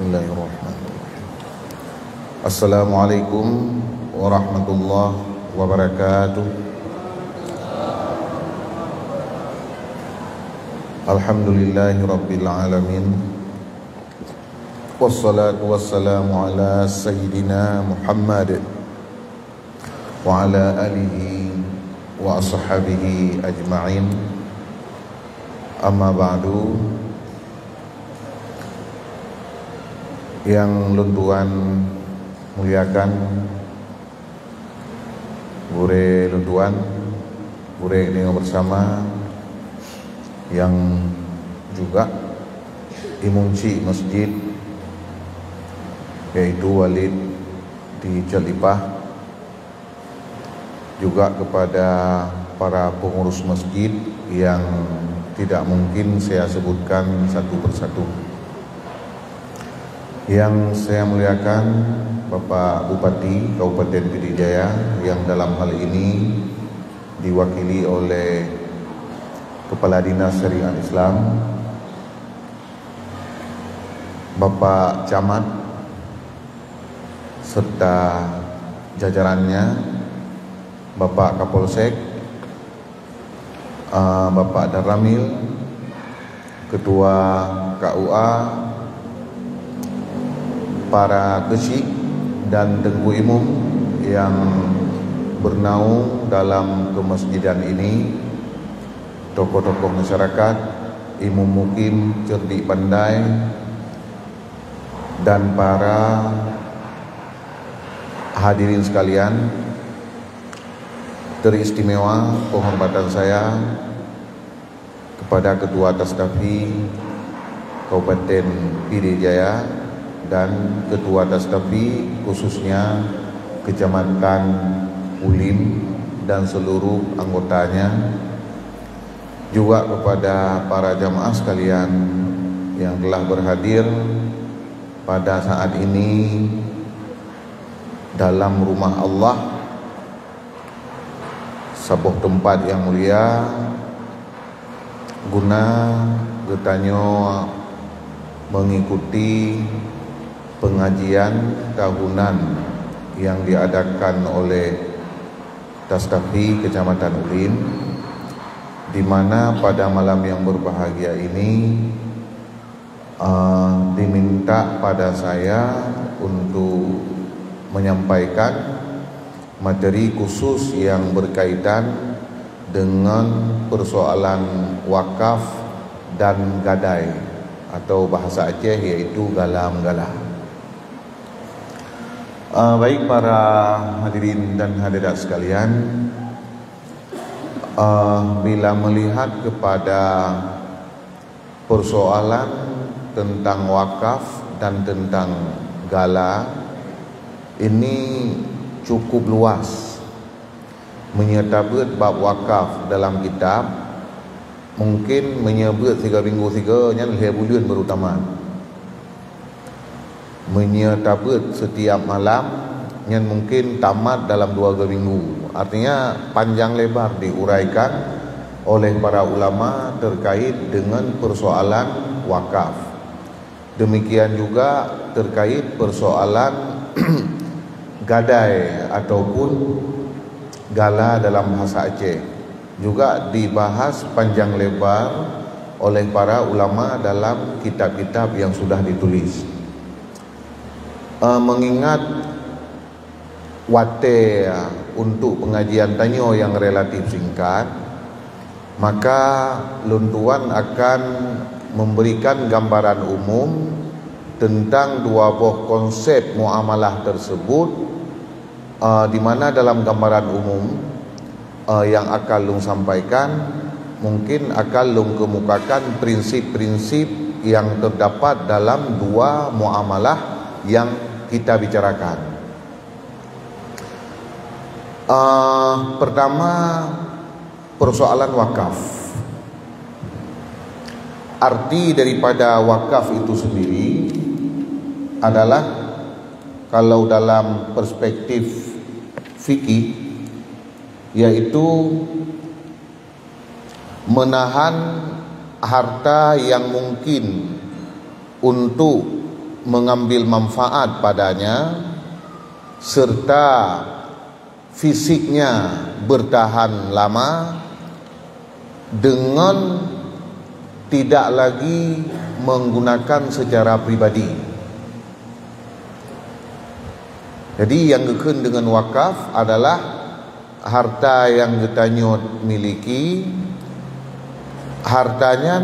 Bismillahirrahmanirrahim. Assalamualaikum warahmatullahi wabarakatuh. Alhamdulillahi rabbil alamin. Wassalatu wassalamu ala sayyidina Muhammad wa ala alihi wa ashabihi ajma'in. Amma ba'du. Yang luntuan muliakan Bure luntuan Bure ini bersama yang juga imunci masjid, yaitu Walid di Jalipah, juga kepada para pengurus masjid yang tidak mungkin saya sebutkan satu persatu. Yang saya muliakan Bapak Bupati Kabupaten Pidijaya, yang dalam hal ini diwakili oleh Kepala Dinas Syariah Islam, Bapak Camat serta jajarannya, Bapak Kapolsek, Bapak Darramil, Ketua KUA, para kesyik dan tengku imum yang bernaung dalam kemasjidan ini, tokoh-tokoh masyarakat, imum mukim cerdik pandai, dan para hadirin sekalian. Teristimewa penghormatan saya kepada Ketua Tasdafi Kabupaten Pidijaya dan Ketua Tasdafi khususnya Kecamatan Ulim dan seluruh anggotanya, juga kepada para jamaah sekalian yang telah berhadir pada saat ini dalam rumah Allah, sebuah tempat yang mulia, guna getanyo mengikuti pengajian tahunan yang diadakan oleh Tasdafi Kecamatan Ulim, di mana pada malam yang berbahagia ini diminta pada saya untuk menyampaikan materi khusus yang berkaitan dengan persoalan wakaf dan gadai, atau bahasa Aceh yaitu galam-galah. Baik para hadirin dan hadirat sekalian, bila melihat kepada persoalan tentang wakaf dan tentang gala, ini cukup luas. Menyebut bab wakaf dalam kitab mungkin menyebut 3 minggu 3 nya 2 bulan baru tamat. Menyebut setiap malam yang mungkin tamat dalam 2 minggu. Artinya panjang lebar diuraikan oleh para ulama terkait dengan persoalan wakaf. Demikian juga terkait persoalan gadai ataupun gala dalam bahasa Aceh, juga dibahas panjang lebar oleh para ulama dalam kitab-kitab yang sudah ditulis. Mengingat wate untuk pengajian tanyo yang relatif singkat, maka luntuan akan memberikan gambaran umum tentang 2 buah konsep muamalah tersebut, di mana dalam gambaran umum yang akan lung sampaikan, mungkin akan lung kemukakan prinsip-prinsip yang terdapat dalam 2 muamalah yang kita bicarakan. Pertama, persoalan wakaf. Arti daripada wakaf itu sendiri adalah, kalau dalam perspektif fikih, yaitu menahan harta yang mungkin untuk mengambil manfaat padanya serta fisiknya bertahan lama dengan tidak lagi menggunakan secara pribadi. Jadi yang gekun dengan wakaf adalah harta yang getanyot miliki, hartanya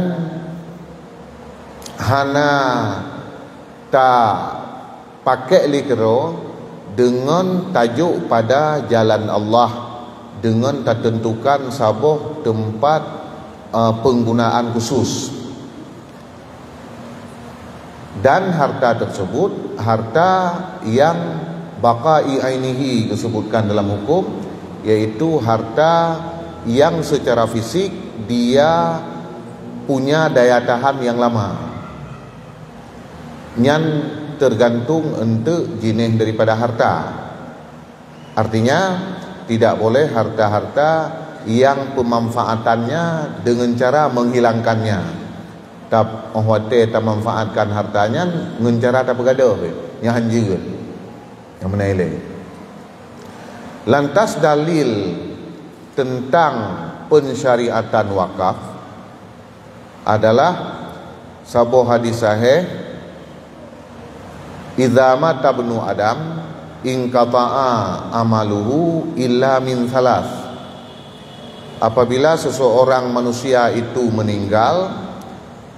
hana tak pakai likero dengan tajuk pada jalan Allah, dengan tak tentukan sabuh tempat penggunaan khusus. Dan harta tersebut harta yang baqai ainihi disebutkan dalam hukum, yaitu harta yang secara fisik dia punya daya tahan yang lama, yang tergantung untuk jenis daripada harta. Artinya tidak boleh harta-harta yang pemanfaatannya dengan cara menghilangkannya. Tak khawatir tak manfaatkan hartanya dengan cara tak bergaduh, yang hanjir, yang menailai. Lantas dalil tentang pensyariatan wakaf adalah sebuah hadis sahih, idza mata ibnu adam inqata'a amaluhu illa min thalath. Apabila seseorang manusia itu meninggal,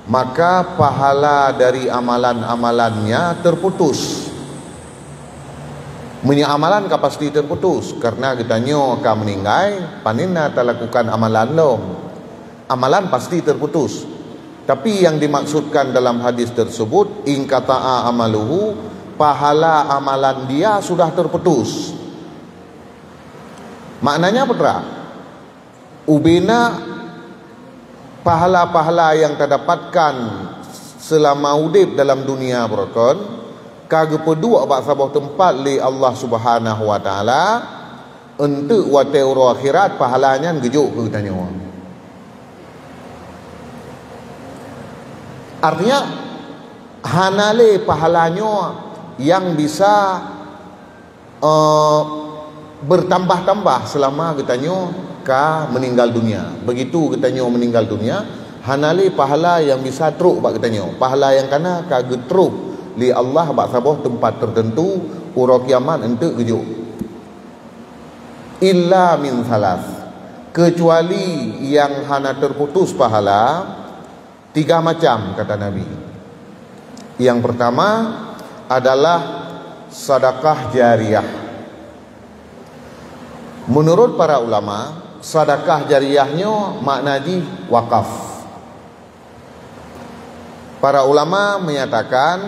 maka pahala dari amalan-amalannya terputus. Punya amalan ka pasti terputus, karena kitanya ka meninggal panina tak lakukan amalan lom, amalan pasti terputus. Tapi yang dimaksudkan dalam hadis tersebut inqata'a amaluhu, pahala amalan dia sudah terputus. Maknanya apa? Ubina pahala-pahala yang terdapatkan selama udip dalam dunia berkon kagak pedua bak sabah tempat li Allah Subhanahu wa taala untuk wateuro akhirat pahalanya gejuk ke tanya. Artinya hanale pahalanya yang bisa bertambah-tambah selama katanya ka meninggal dunia. Begitu katanya meninggal dunia, hanale pahala yang bisa teruk bak katanya. Pahala yang kana ka getruk li Allah bak sabah tempat tertentu ura kiamat untuk gejuk. Illa min thalath, kecuali yang hana terputus pahala tiga macam kata Nabi. Yang pertama adalah sedekah jariyah. Menurut para ulama, sedekah jariyahnya maknanya wakaf. Para ulama menyatakan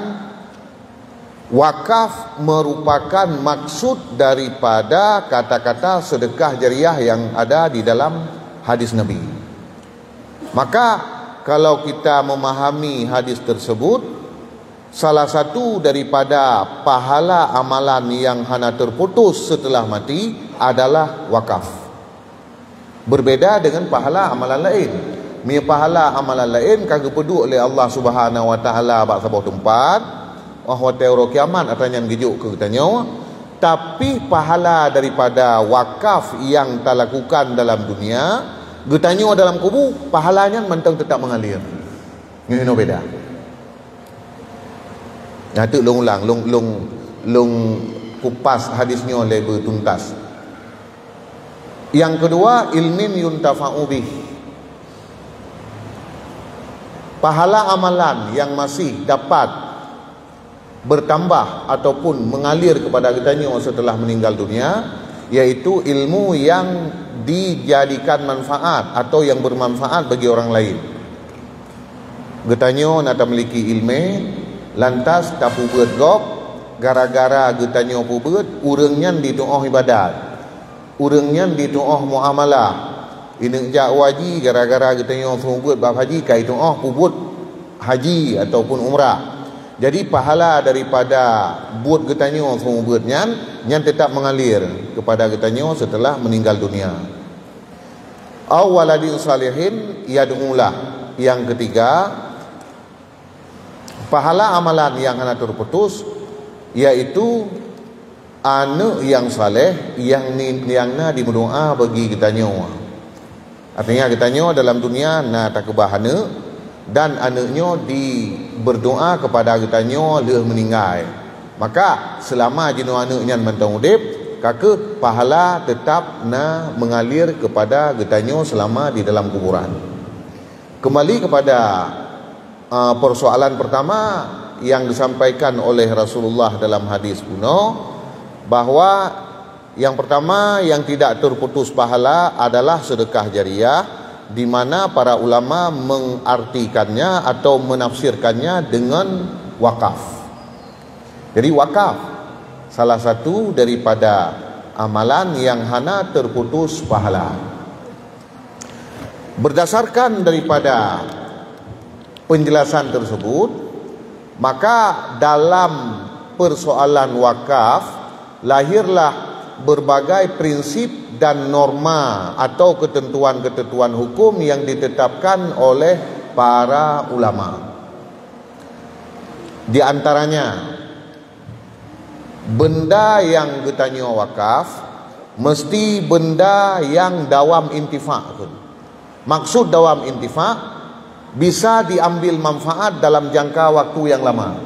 wakaf merupakan maksud daripada kata-kata sedekah jariyah yang ada di dalam hadis Nabi. Maka kalau kita memahami hadis tersebut, salah satu daripada pahala amalan yang hana terputus setelah mati adalah wakaf. Berbeda dengan pahala amalan lain. Pahala amalan lain kagak peduk oleh Allah Subhanahu wa taala bak sebuah tempat wahwa kiamat atanya gejuk ke tanya. Tapi pahala daripada wakaf yang tak lakukan dalam dunia, getanya dalam kubur, pahalanya mentang tetap mengalir. Ini beda. Nanti ulang kupas hadisnya lebih tuntas. Yang kedua, ilmin yuntafa'u bih. Pahala amalan yang masih dapat bertambah ataupun mengalir kepada kitanya setelah meninggal dunia, yaitu ilmu yang dijadikan manfaat atau yang bermanfaat bagi orang lain. Getanya nak memiliki ilmu, lantas tak pubut gop, gara-gara getanya pubut, urangnya ditu'oh ibadat, urangnya ditu'oh muamalah. Ini jak waji gara-gara getanya pubut bab haji, kai tu'oh pubut haji ataupun umrah. Jadi pahala daripada buat getanya pubutnya yang tetap mengalir kepada getanya setelah meninggal dunia. Awaladin salihin yad'ulah. Yang ketiga, pahala amalan yang hana terputus yaitu anak yang saleh yang na diberdoa bagi kita nyo. Artinya kita nyo dalam dunia na tak kebahana dan anaknya berdoa kepada kita nyo leh meninggal. Maka selama jino anaknya mentang udip, kaka pahala tetap na mengalir kepada kita nyo selama di dalam kuburan. Kembali kepada persoalan pertama yang disampaikan oleh Rasulullah dalam hadis kuno, bahwa yang pertama yang tidak terputus pahala adalah sedekah jariah, di mana para ulama mengartikannya atau menafsirkannya dengan wakaf. Jadi wakaf salah satu daripada amalan yang hana terputus pahala. Berdasarkan daripada penjelasan tersebut, maka dalam persoalan wakaf lahirlah berbagai prinsip dan norma atau ketentuan-ketentuan hukum yang ditetapkan oleh para ulama. Di antaranya, benda yang getanya wakaf mesti benda yang dawam intifa'. Maksud dawam intifa' bisa diambil manfaat dalam jangka waktu yang lama,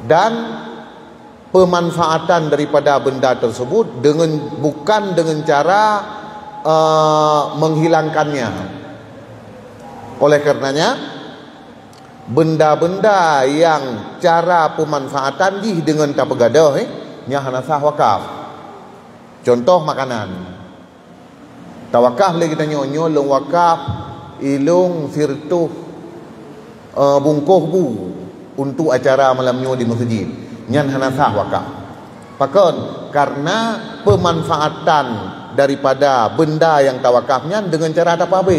dan pemanfaatan daripada benda tersebut bukan dengan cara menghilangkannya. Oleh karenanya, benda-benda yang cara pemanfaatan dengan tak pegadah nya hana sah wakaf. Contoh makanan. Tawakaf lagi kita nyonyo long wakaf ilung sirtuh bungkuh bu untuk acara malamnya di masjid. Nyan hana sah wakaf. Pakon karena pemanfaatan daripada benda yang tawakafnya dengan cara tak apa.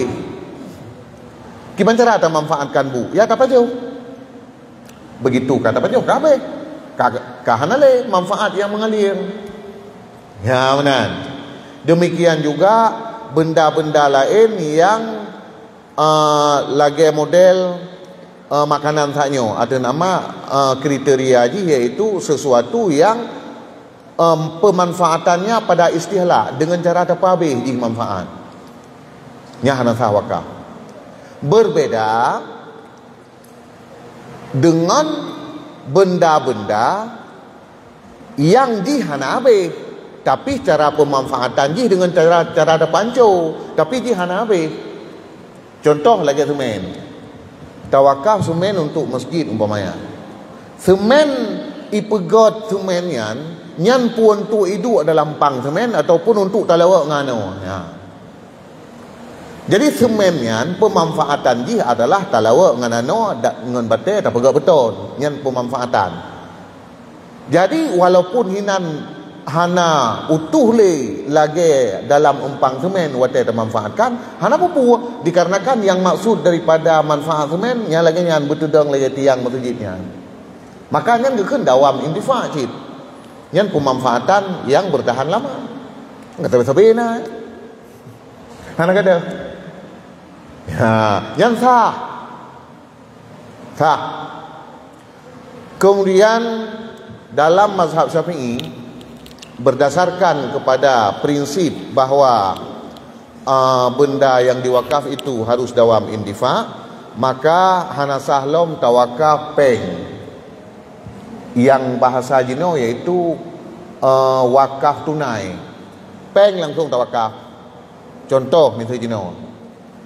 Gimana cara tak manfaatkan bu? Ya tak apa jauh. Begitu kata apa jauh kabe. Kahana le manfaat yang mengalir. Ya benar. Demikian juga benda-benda lain yang lagi model makanan saknyo ada nama kriteria ji, yaitu sesuatu yang pemanfaatannya pada istilah dengan cara tapabih ji manfaat nya hana sah wakaf. Berbeda dengan benda-benda yang ji hana abih, tapi cara pemanfaatan ji dengan cara ada panco, tapi ji hana abih. Contoh lagi semen. Tawakaf semen untuk masjid umpamanya. Semen ipegot semen nyan pun untuk hidup dalam pang semen ataupun untuk talawak ngano. Ya. Jadi semen nyan pemanfaatan ji adalah talawak ngano dengan bate tak pegat beton. Nyan pemanfaatan. Jadi walaupun hinan hana utuh le lagi dalam empang semen wate termanfaatkan hana pupu, dikarenakan yang maksud daripada manfaat semen nya lagi nyan betudang lagi tiang masjidnya, maka nyan gekeun dawam intifa' cit nyan pemanfaatan yang bertahan lama ngata sabena hana kada ya nyan sah. Kemudian dalam mazhab Syafi'i berdasarkan kepada prinsip bahawa benda yang diwakaf itu harus dawam intifa', maka hana sahlom tawakaf peng yang bahasa jino yaitu wakaf tunai. Peng langsung tawakaf. Contoh misalnya jino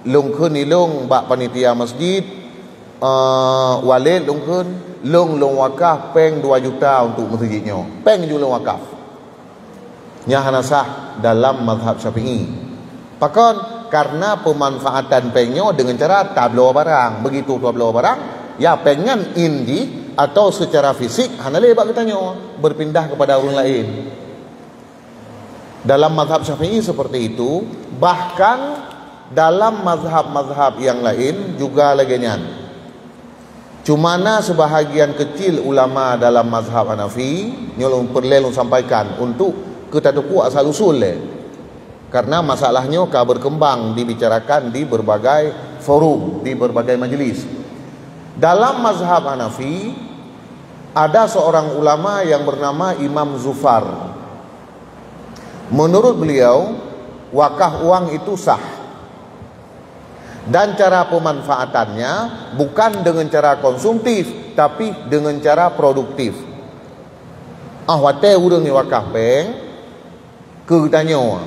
lung kun ilung bak panitia masjid walid lung kun lung wakaf peng 2 juta untuk masjidnya. Peng juga wakaf nya hana sah dalam mazhab Syafi'i. Pakon karena pemanfaatan pengnya dengan cara tablo barang. Begitu tablo barang, ya pengen indi atau secara fisik hana lebak katanya berpindah kepada orang lain. Dalam mazhab Syafi'i seperti itu. Bahkan dalam mazhab-mazhab yang lain juga lagi nyan. Cumana sebahagian kecil ulama dalam mazhab Hanafi nyolong perlu sampaikan untuk kita tuku asal usul karena masalahnya berkembang dibicarakan di berbagai forum, di berbagai majelis. Dalam mazhab Hanafi ada seorang ulama yang bernama Imam Zufar. Menurut beliau, wakaf uang itu sah. Dan cara pemanfaatannya bukan dengan cara konsumtif, tapi dengan cara produktif. Wate urang ni wakaf bank, ke tanya,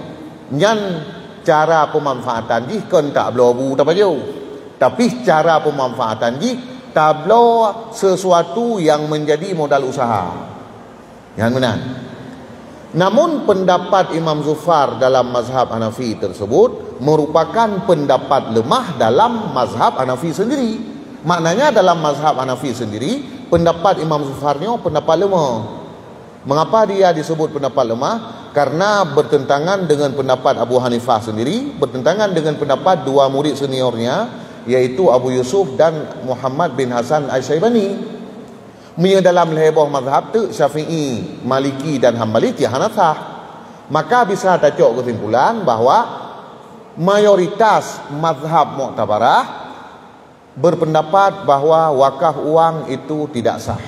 nyan cara pemanfaatan ji kan tak blobu tak baju. Tapi cara pemanfaatan ji tablo sesuatu yang menjadi modal usaha. Yang benar. Namun pendapat Imam Zufar dalam mazhab Hanafi tersebut merupakan pendapat lemah dalam mazhab Hanafi sendiri. Maknanya dalam mazhab Hanafi sendiri, pendapat Imam Zufarnya pendapat lemah. Mengapa dia disebut pendapat lemah? Karena bertentangan dengan pendapat Abu Hanifah sendiri, bertentangan dengan pendapat dua murid seniornya, yaitu Abu Yusuf dan Muhammad bin Hasan Al-Syaibani. Dalam leheboh mazhab tu Syafi'i, Maliki dan Hambali tiada sah. Maka bisa tacok kesimpulan bahawa mayoritas mazhab Mu'tabarah berpendapat bahawa wakaf uang itu tidak sah.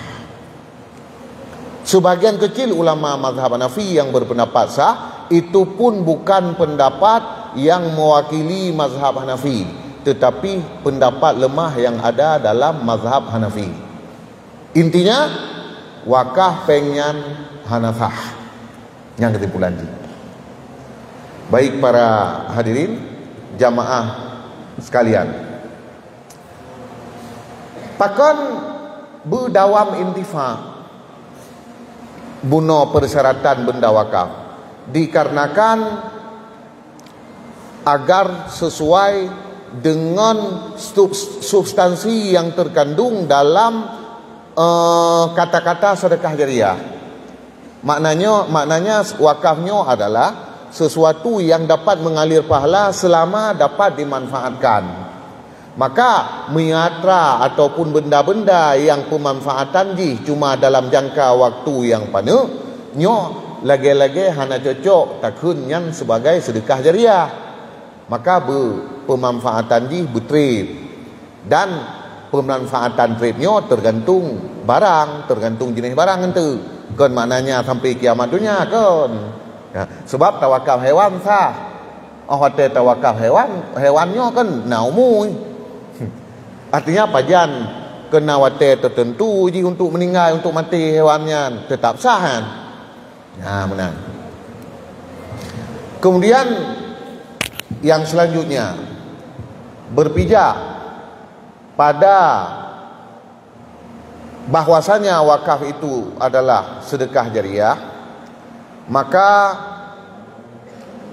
Sebagian kecil ulama mazhab Hanafi yang berpendapat sah, itu pun bukan pendapat yang mewakili mazhab Hanafi, tetapi pendapat lemah yang ada dalam mazhab Hanafi. Intinya wakaf pengen Hanafah. Yang kesimpulan ini. Baik para hadirin jamaah sekalian, takkan berdawam intifa buno persyaratan benda wakaf dikarenakan agar sesuai dengan substansi yang terkandung dalam kata-kata sedekah jariah. Maknanya wakafnya adalah sesuatu yang dapat mengalir pahala selama dapat dimanfaatkan. Maka miatra ataupun benda-benda yang pemanfaatan ji cuma dalam jangka waktu yang panjang, nyo lagi-lagi hana cocok takun yang sebagai sedekah jariah. Maka pemanfaatan ji betrip, dan pemanfaatan tripnya tergantung barang, tergantung jenis barang itu. Kan maknanya sampai kiamat dunia kan. Ya, sebab tawakal hewan sah. Hotel tawakal hewannya kan naumui. Artinya pajan kena wate tertentu ji untuk meninggal, untuk mati hewannya tetap sah kan. Nah, benar. Kemudian yang selanjutnya berpijak pada bahwasanya wakaf itu adalah sedekah jariah, maka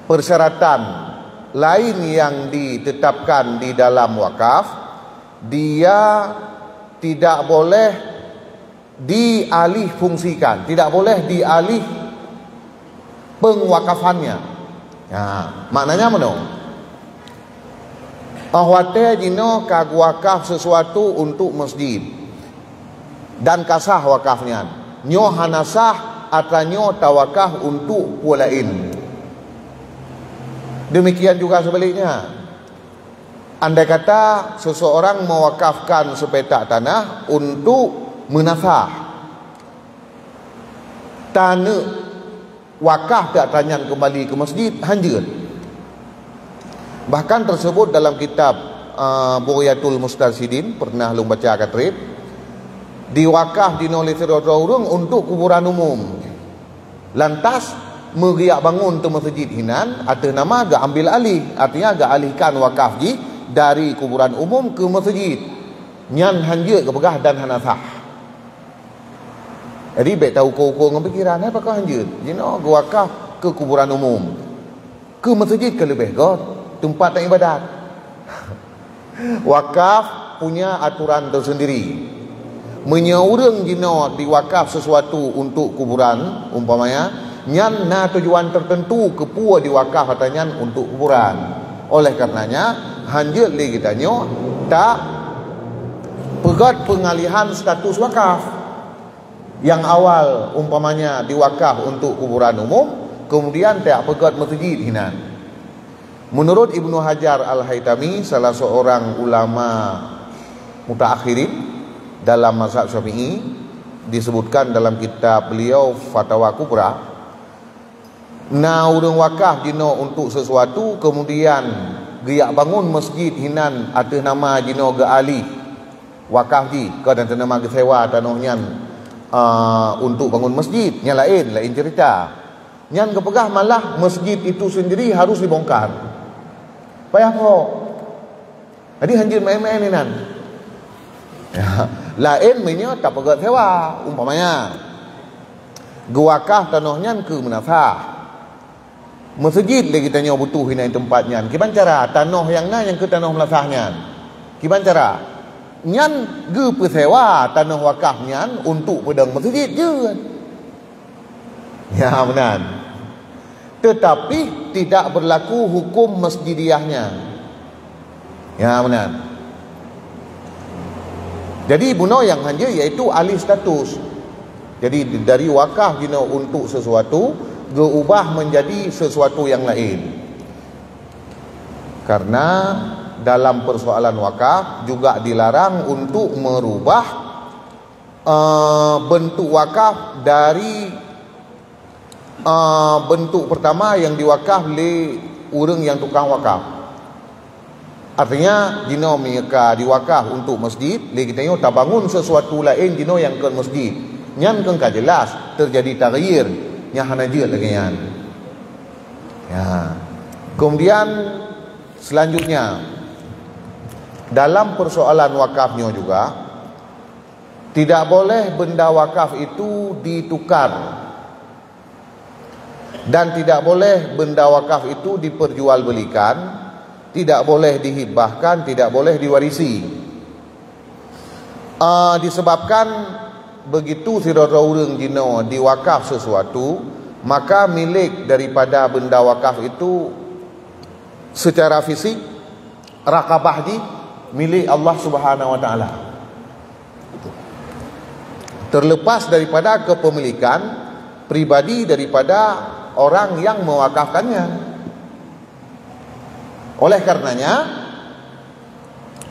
persyaratan lain yang ditetapkan di dalam wakaf, dia tidak boleh dialih fungsikan, tidak boleh dialih pengwakafannya. Nah, maknanya mana? Ahwate jino kag wakaf sesuatu untuk masjid dan kasah wakafnya, nyo hanasah atau nyo tawakaf untuk pulain. Demikian juga sebaliknya, andai kata seseorang mewakafkan sepetak tanah untuk menasah, tanah wakaf tak tanya kembali ke masjid, hanjir. Bahkan tersebut dalam kitab Bugyatul Mustarsidin, pernah lu baca katrib, diwakaf dinulis orang untuk kuburan umum. Lantas meriak bangun tu masjid hinan, atas nama agak ambil alih, artinya agak alihkan wakaf ji dari kuburan umum ke masjid. Nyan hanjir kepegah dan hanasah. Jadi baik tahu kau pikiran apakah hanjir? Jino wakaf ke kuburan umum, ke masjid ke lebih god tempat tak ibadat. Wakaf punya aturan tersendiri. Menyaurang jino diwakaf sesuatu untuk kuburan, umpamanya nyan na tujuan tertentu kepua diwakaf atau nyan untuk kuburan. Oleh karenanya hanjir li kita nyo tak pegat pengalihan status wakaf. Yang awal umpamanya diwakaf untuk kuburan umum, kemudian tak pegat masjid hinan. Menurut Ibnu Hajar Al-Haytami, salah seorang ulama mutaakhirin, dalam mazhab Syafi'i, disebutkan dalam kitab beliau Fatwa Kubra, na urang wakaf jino untuk sesuatu kemudian giak bangun masjid hinan atas nama jino ge ali wakaf ji ke dan nama ge sewa tanohnyan untuk bangun masjid nya lain cerita. Nyan kepegah malah masjid itu sendiri harus dibongkar. Payah po. Jadi hanjir main-main ni nan. Ya, lain mainnya tak pegat sewa umpamanya. Gewakah tanohnyan ke munafah. Masjid lagi tanya butuh hina tempatnya. Kiban cara tanah yang na yang ke tanah melasahnya. Kiban cara nyan ge pesewa tanah wakaf nyan untuk pedang masjid je. Ya benar. Tetapi tidak berlaku hukum masjidiyahnya. Ya benar. Jadi buno yang hanya iaitu alih status. Jadi dari wakaf gino untuk sesuatu diubah menjadi sesuatu yang lain. Karena dalam persoalan wakaf juga dilarang untuk merubah bentuk wakaf dari bentuk pertama yang diwakaf oleh orang yang tukang wakaf. Artinya jino mereka diwakaf untuk masjid, le kita tak bangun sesuatu lain jino yang ke masjid. Nyan kan jelas terjadi taghyir nya hanajir lagi yan. Ya. Kemudian selanjutnya dalam persoalan wakafnya juga tidak boleh benda wakaf itu ditukar. Dan tidak boleh benda wakaf itu diperjualbelikan, tidak boleh dihibahkan, tidak boleh diwarisi. Disebabkan begitu sirara urang jino diwakaf sesuatu, maka milik daripada benda wakaf itu secara fisik rakabah di milik Allah Subhanahu wa taala. Terlepas daripada kepemilikan pribadi daripada orang yang mewakafkannya. Oleh karenanya,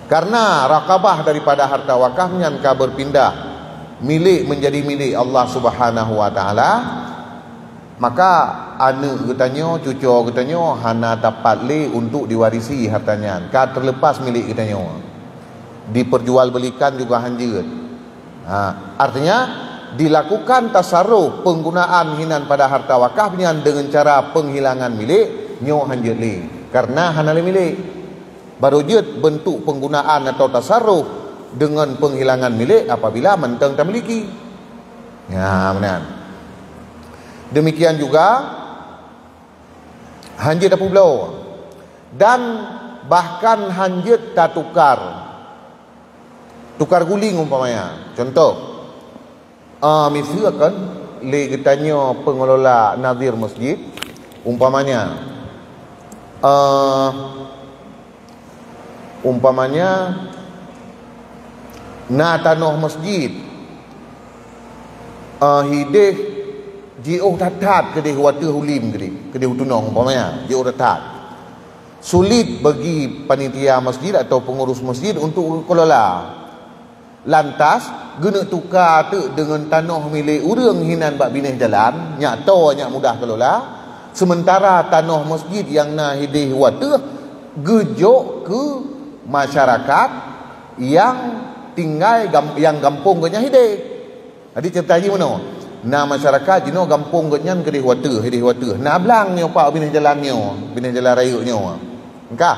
karena rakabah daripada harta wakafnya berpindah milik menjadi milik Allah Subhanahu wa taala, maka anak katanya, cucu katanya hana dapat le untuk diwarisi hartanya. Ka terlepas milik katanya. Diperjualbelikan juga hanjir. Artinya dilakukan tasarruf penggunaan hinan pada harta wakafnya dengan cara penghilangan milik nyo hanjir le. Karena hana le milik. Baru jut bentuk penggunaan atau tasarruf dengan penghilangan milik apabila mentang tak miliki. Ya benar. Demikian juga hanjit dapu belau dan bahkan hanjit tak tukar guling umpamanya. Contoh misalkan le getanya pengelola nazir masjid umpamanya na tanah masjid hideh jauh tatat kedih water hulim kedih utunong umpamanya jauh tatat sulit bagi panitia masjid atau pengurus masjid untuk kelola. Lantas guna tukar tu dengan tanah milik urang hinan bak bineh jalan nyak to nyak mudah kelola, sementara tanah masjid yang na hidih water gejok ke masyarakat yang tinggal yang kampung nya hidih. Jadi ceritanya mana? Na masyarakat jino kampung nya kedih water hidih water. Na blang nyo pak bineh jalannya, bineh jalan raya nyo. Engkah?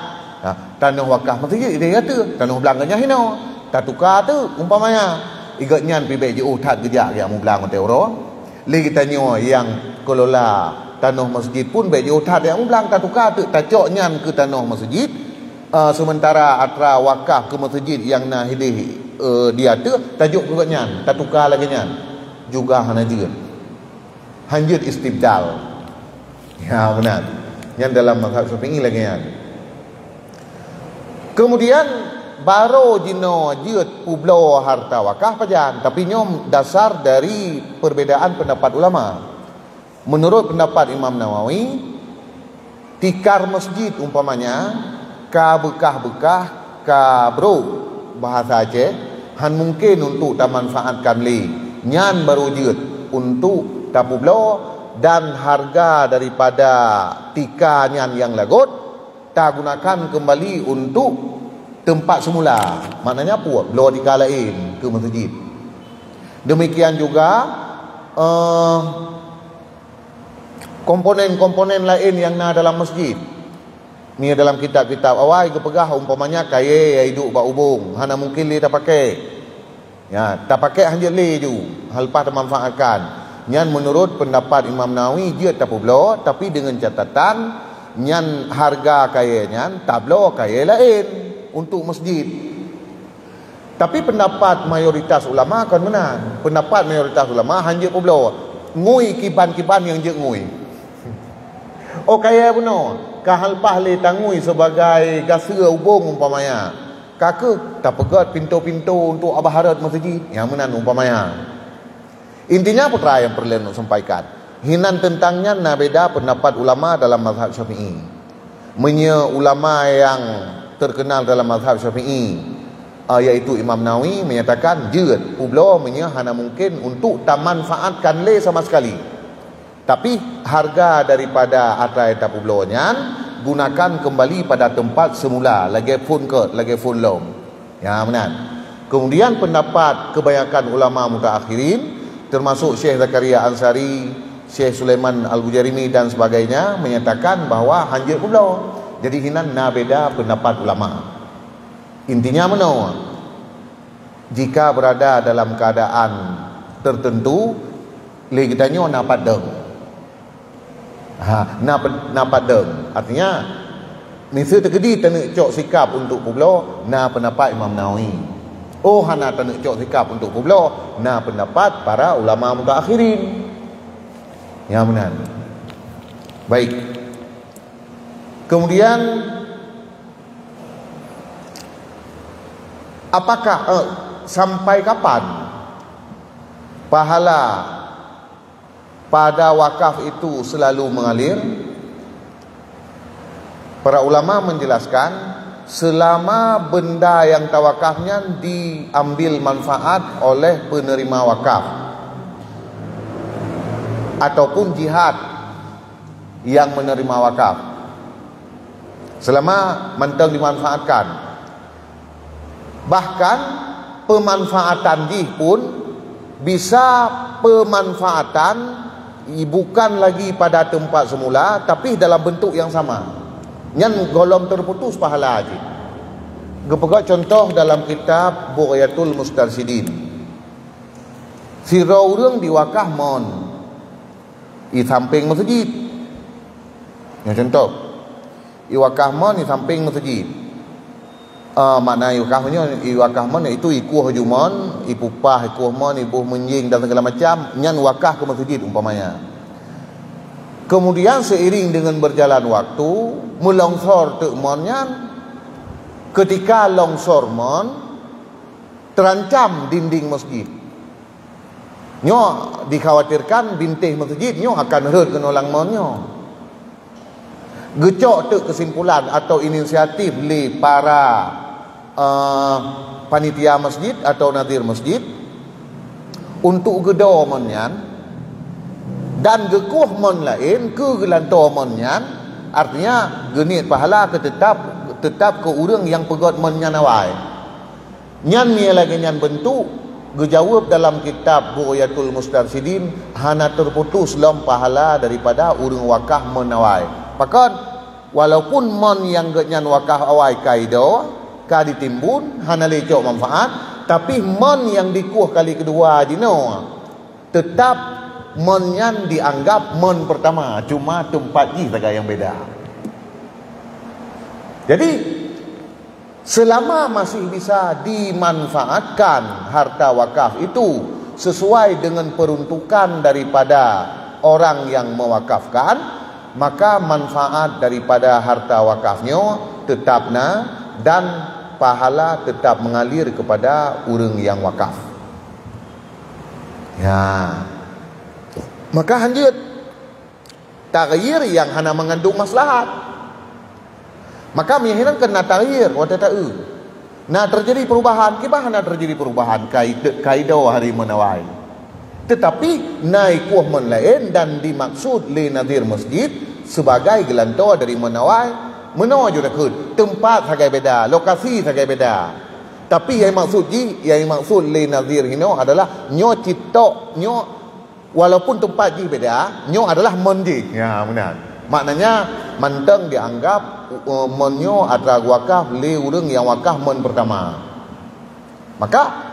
Tanah wakaf masjid hidih water, tanah blang nya hino. Tak tukar tu umpamanya igatnya pibek je tak gejak yang mublang teoro le kita nyo yang kelola tanah masjid pun bek je tak yang mublang tak tukar tu tak coknya ke tanah masjid sementara atra wakaf ke masjid yang nah hidih dia tu tajuk igatnya tak tukar lagi nya juga hanjir istibdal. Ya benar yang dalam mazhab Syafi'i lagi nya. Kemudian baru jino jiut publo harta wakaf pajan, tapi nyom dasar dari perbedaan pendapat ulama. Menurut pendapat Imam Nawawi, tikar masjid umpamanya ka bekah-bekah ka bro bahasa Aceh han mungkin untuk ta manfaatkan li nyan baru jeut untuk ta publo, dan harga daripada tika nyan yang lagot ta gunakan kembali untuk tempat semula, maknanya apa? Belah tika lain ke masjid. Demikian juga komponen-komponen lain yang na dalam masjid. Ni dalam kitab-kitab awal ke pegah umpamanya kaya hidup bak ubung, hana mungkin li tak pakai. Ya, tak pakai hanjat li ju, halpah termanfaatkan. Nyan menurut pendapat Imam Nawawi dia tak publo, tapi dengan catatan nyan harga kaya nyan tablo kaya lain untuk masjid. Tapi pendapat mayoritas ulama kan benar. Pendapat mayoritas ulama hanjat publo. Ngui kiban-kiban yang je ngui. Oh kaya benar. Kahalpah le tangui sebagai gasera ubung umpamanya. Kaka tak pegat pintu-pintu untuk abaharat masjid. Yang mana umpamanya. Intinya apa yang perlu nak sampaikan? Hinan tentangnya na beda pendapat ulama dalam mazhab Syafi'i. Menya ulama yang terkenal dalam mazhab Syafi'i iaitu Imam Nawawi menyatakan jeut publo menya hana mungkin untuk tak manfaatkan le sama sekali. Tapi harga daripada atrai tapublo nyan gunakan kembali pada tempat semula, lagi pun ke, lagi pun lom. Ya benar. Kemudian pendapat kebanyakan ulama mutaakhirin termasuk Syekh Zakaria Ansari, Syekh Sulaiman Al-Bujarimi dan sebagainya menyatakan bahawa hanjir publo. Jadi hinan na beda pendapat ulama. Intinya mana? Jika berada dalam keadaan tertentu, le kita nyo na padeng. Na padeng. Artinya misal terkedi tak cok sikap untuk publo, na pendapat Imam Nawawi. Oh hana tak cok sikap untuk publo, na pendapat para ulama mutaakhirin. Ya benar. Baik. Kemudian apakah sampai kapan pahala pada wakaf itu selalu mengalir? Para ulama menjelaskan selama benda yang tawakafnya diambil manfaat oleh penerima wakaf ataupun jihad yang menerima wakaf, selama mentang dimanfaatkan. Bahkan pemanfaatan jih pun bisa pemanfaatan bukan lagi pada tempat semula, tapi dalam bentuk yang sama. Nyan golong terputus pahala haji. Gepegat contoh dalam kitab Bughayatul Mustarsyidin. Sirau urang diwakah mon di samping masjid. Yang contoh, iwakah mon di samping masjid. Makna iwakah mon itu ikuh hujumon, ipupah ikuh mon, ibuh menjing dan segala macam, nyan wakah ke masjid umpamanya. Kemudian seiring dengan berjalan waktu, melongsor tek mon nyan. Ketika longsor mon, terancam dinding masjid. Nyo dikhawatirkan bintih masjid nyo akan heret ke nolang mon nyo. Gecok tek kesimpulan atau inisiatif li para panitia masjid atau nadir masjid untuk gedo mon nyan dan gekuh mon lain ke gelanto mon nyan, artinya genit pahala ke tetap ke urang yang pegot mon nyan awai. Nyan ni lagi nyan bentuk gejawab dalam kitab Bughayatul Mustarsyidin hana terputus lom pahala daripada urang wakah mon awai. Pakat walaupun mon yang genyan wakah awai kaido ka ditimbun hana lecok manfaat, tapi mon yang dikuh kali kedua jino tetap mon yang dianggap mon pertama, cuma tempat ji saja yang beda. Jadi selama masih bisa dimanfaatkan harta wakaf itu sesuai dengan peruntukan daripada orang yang mewakafkan, maka manfaat daripada harta wakafnya tetapna dan pahala tetap mengalir kepada orang yang wakaf. Ya. Maka hanjut taghyir yang hana mengandung maslahat. Maka mihiran kena taghyir wa ta'u. Nah terjadi perubahan, kibahana terjadi perubahan kaidah hari menawai. Tetapi naik kuah men lain dan dimaksud li nadir masjid sebagai gelantor dari menawai. Menawai juga ke tempat sagai beda, lokasi sagai beda. Tapi yang maksud li nadir ini adalah nyo cipta nyo walaupun tempat ji beda, nyo adalah menji. Ya benar. Maknanya manteng dianggap menyo atra wakaf li urang yang wakaf men pertama. Maka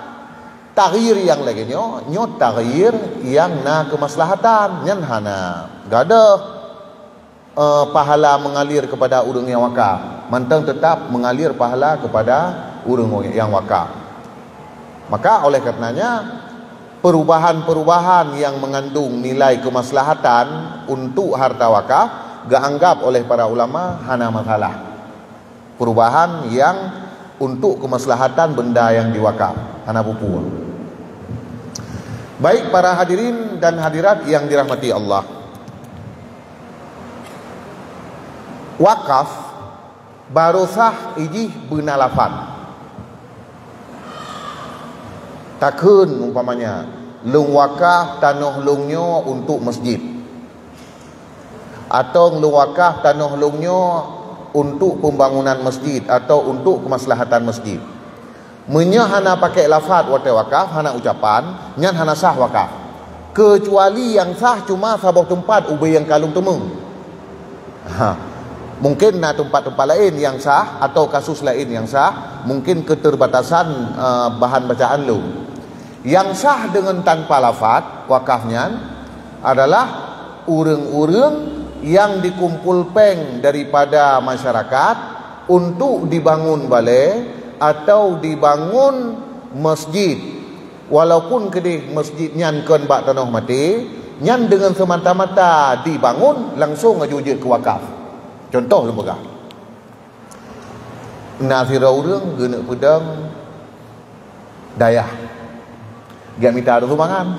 taghir yang lagi nyo taghir yang na kemaslahatan nyan hana gadah pahala mengalir kepada urang yang wakaf. Manteng tetap mengalir pahala kepada urang yang wakaf. Maka oleh karenanya perubahan-perubahan yang mengandung nilai kemaslahatan untuk harta wakaf gak anggap oleh para ulama hana masalah. Perubahan yang untuk kemaslahatan benda yang diwakaf hana pupul. Baik para hadirin dan hadirat yang dirahmati Allah, wakaf baru sah ijih beuna lafaz. Takun umpamanya lung wakaf tanah lungnyo untuk masjid, atau lung wakaf tanah lungnyo untuk pembangunan masjid atau untuk kemaslahatan masjid. Menya hana pakai lafaz wate wakaf, hana ucapan, nyan hana sah wakaf. Kecuali yang sah cuma sabah tempat ubay yang kalung temung. Mungkin na tempat-tempat lain yang sah atau kasus lain yang sah, mungkin keterbatasan bahan bacaan lu. Yang sah dengan tanpa lafaz wakafnya adalah urang-urang yang dikumpul peng daripada masyarakat untuk dibangun balai atau dibangun masjid. Walaupun kedih masjid nyan kan bak tanah mati, nyan dengan semata-mata dibangun langsung ngajujud ke wakaf. Contoh lembaga nazira urang geuneuk pedang dayah dia minta ada sumbangan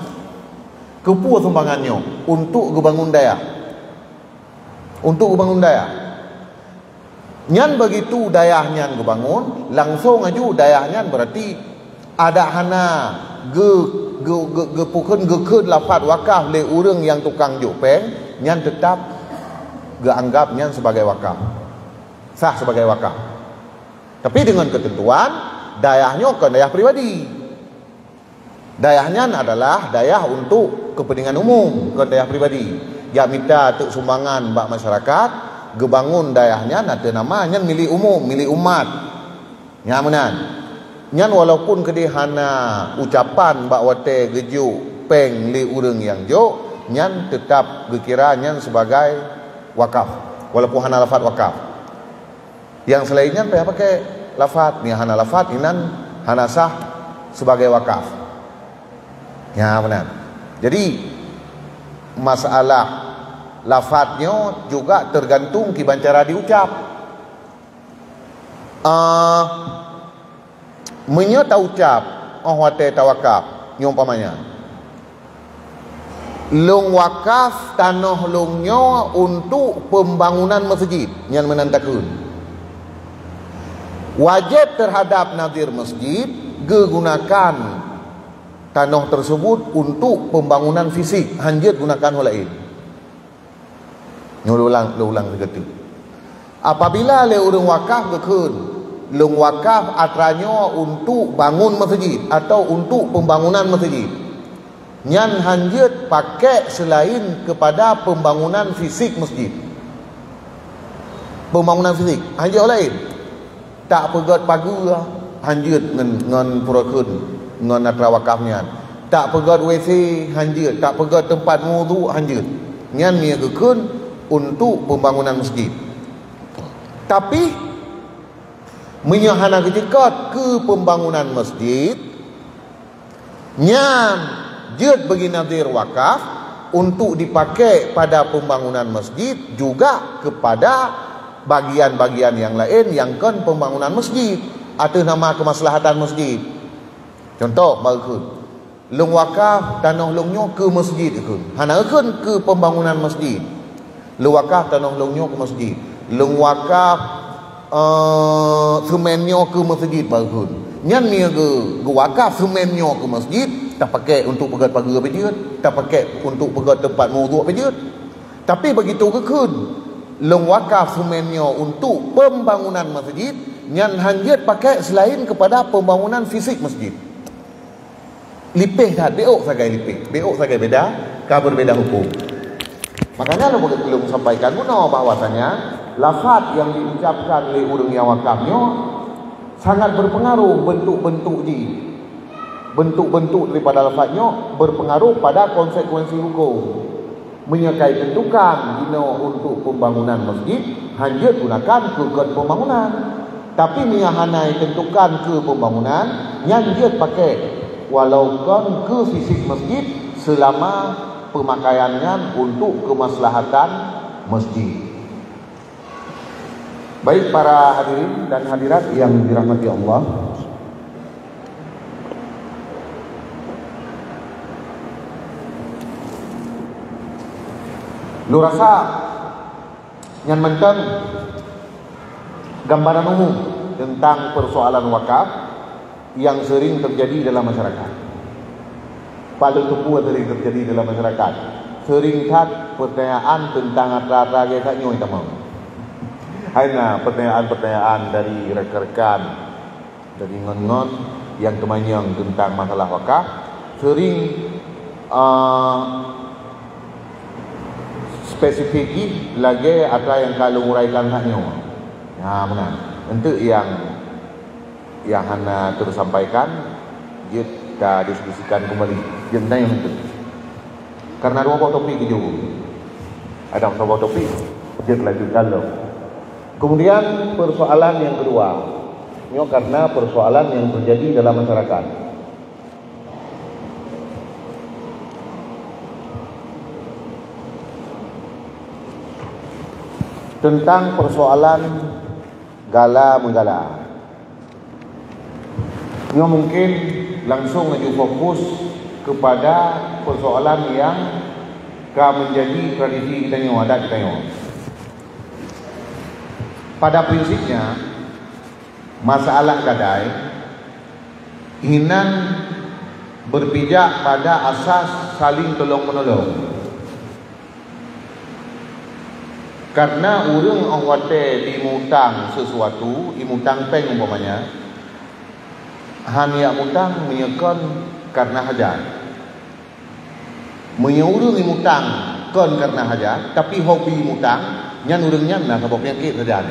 kepu sumbangannya untuk gebangun dayah, untuk gebangun dayah. Nyan begitu dayah nyan gebangun langsung aju dayah nyan berarti ada hana gepukeun gekeun lafaz wakaf le urang yang tukang jupeng, nyan tetap geanggap nyan sebagai wakaf, sah sebagai wakaf. Tapi dengan ketentuan dayahnya kan dayah pribadi. Dayahnya adalah dayah untuk kepentingan umum, ke dayah pribadi. Ya minta tuk sumbangan bak masyarakat, gebangun dayahnya nanti namanya milik umum, milik umat. Nyamanan. Nyan walaupun kedihana ucapan bak wate geju peng li urang yang jo, nyan tetap gekira nyan sebagai wakaf, walaupun hana lafaz wakaf. Yang selainnya pakai lafaz, ni hana lafaz inan hana sah sebagai wakaf. Ya benar. Jadi masalah lafaznya juga tergantung kiban cara diucap. Menyata ucap wate tawakaf nyumpamanya lung wakaf tanah lungnya untuk pembangunan masjid yang menandakan wajib terhadap nadir masjid gegunakan tanah tersebut untuk pembangunan fisik, hanjit gunakan hal lain. Ulang segitu. Apabila le urang wakaf gekeun, lung wakaf atranya untuk bangun masjid atau untuk pembangunan masjid. Nyan hanjit pakai selain kepada pembangunan fisik masjid. Pembangunan fisik, hanjit lain. Tak pegat pagu hanjit ngan purakeun. Ngan atra wakafnya tak pegat WC hanjir, tak pegat tempat wudu hanjir. Nyan ni gekeun untuk pembangunan masjid. Tapi menyahana kejikat ke pembangunan masjid, nyan jeut bagi nadir wakaf untuk dipakai pada pembangunan masjid juga kepada bagian-bagian yang lain yang kan pembangunan masjid atau nama kemaslahatan masjid. Contoh bagus, lung wakaf tanah lungnya ke masjid ke, hana ke pembangunan masjid. Lung wakaf tanah lungnya ke masjid. Lung wakaf semennya ke masjid baru. Nyan ni ke wakaf semennya ke masjid, tak pakai untuk pegat pagar pejut, tak pakai untuk pegat tempat muruk pejut. Tapi begitu kekun long wakaf semennya untuk pembangunan masjid, nyan hanjat pakai selain kepada pembangunan fisik masjid. Lipih dah, beok sagai lipih. Beok sagai beda, ka berbeda hukum. Makanya lo belum sampaikan guna bahwasanya lafaz yang diucapkan oleh orang yang wakafnya sangat berpengaruh bentuk-bentuk bentuk-bentuk daripada lafaznya berpengaruh pada konsekuensi hukum. Menyekai tentukan guna untuk pembangunan masjid hanya gunakan ke pembangunan. Tapi hanai tentukan ke pembangunan yang dia pakai walaupun ke fisik masjid selama pemakaiannya untuk kemaslahatan masjid. Baik para hadirin dan hadirat yang dirahmati Allah, lu rasa yang mentang gambaran umum tentang persoalan wakaf yang sering terjadi dalam masyarakat. Paling tepu sering terjadi dalam masyarakat. Sering tak pertanyaan tentang rata-rata gesaknya kita mau. Hanya pertanyaan-pertanyaan dari rekan-rekan dari ngon-ngon yang kemanyang tentang masalah wakaf sering spesifik lagi ada yang kalau uraikan haknya. Nah, benar. Untuk yang hana tersampaikan dia dah diskusikan kembali. Dia yang itu. Karena dua topik itu. Ada dua topik dia lanjutkan loh. Kemudian persoalan yang kedua, ini karena persoalan yang terjadi dalam masyarakat. Tentang persoalan gala menggala. Ini mungkin langsung menjadi fokus kepada persoalan yang menjadi tradisi kita nyo, adat kita nyo. Pada prinsipnya masalah gadai inginan berpijak pada asas saling tolong menolong. Karena orang awate dimutang sesuatu, dimutang peng umpamanya, hanya mutang menyekon karena hajat. Menyuruh dimutang kon karena hajat, tapi hobi mutang nyan urangnya nak sebab penyakit saja.